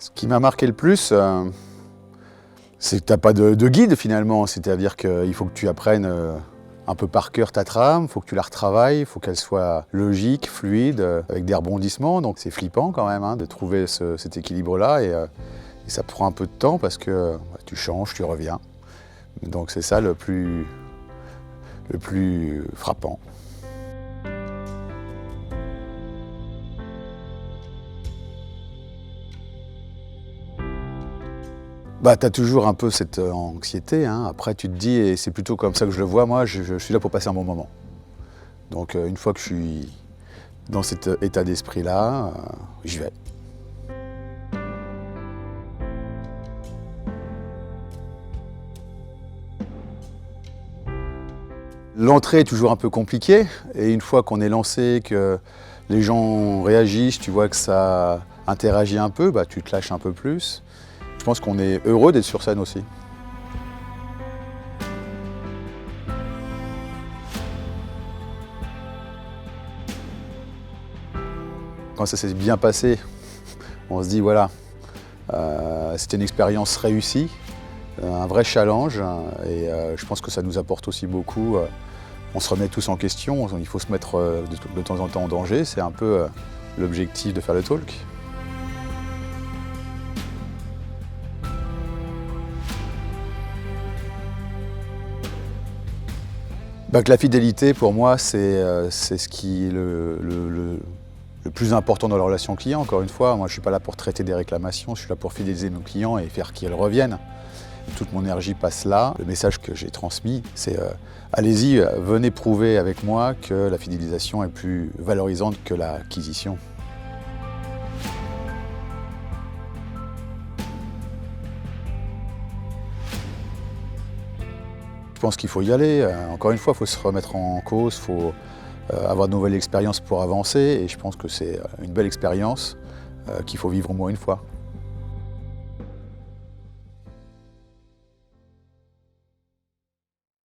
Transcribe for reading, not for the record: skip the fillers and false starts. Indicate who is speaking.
Speaker 1: Ce qui m'a marqué le plus, c'est que tu n'as pas de guide finalement. C'est-à-dire qu'il faut que tu apprennes un peu par cœur ta trame, il faut que tu la retravailles, il faut qu'elle soit logique, fluide, avec des rebondissements. Donc c'est flippant quand même de trouver cet équilibre-là. Et ça prend un peu de temps parce que tu changes, tu reviens. Donc c'est ça le plus frappant. Tu as toujours un peu cette anxiété. Après, tu te dis, et c'est plutôt comme ça que je le vois, moi, je suis là pour passer un bon moment. Donc, une fois que je suis dans cet état d'esprit-là, j'y vais. L'entrée est toujours un peu compliquée, et une fois qu'on est lancé, que les gens réagissent, tu vois que ça interagit un peu, tu te lâches un peu plus. Je pense qu'on est heureux d'être sur scène aussi. Quand ça s'est bien passé, on se dit voilà, c'était une expérience réussie, un vrai challenge, et je pense que ça nous apporte aussi beaucoup. On se remet tous en question, il faut se mettre de temps en temps en danger, c'est un peu l'objectif de faire le talk. Que la fidélité, pour moi, c'est ce qui est le plus important dans la relation client. Encore une fois, moi, je ne suis pas là pour traiter des réclamations, je suis là pour fidéliser nos clients et faire qu'ils reviennent. Toute mon énergie passe là. Le message que j'ai transmis, c'est allez-y, venez prouver avec moi que la fidélisation est plus valorisante que l'acquisition. Je pense qu'il faut y aller. Encore une fois, il faut se remettre en cause, il faut avoir de nouvelles expériences pour avancer. Et je pense que c'est une belle expérience qu'il faut vivre au moins une fois.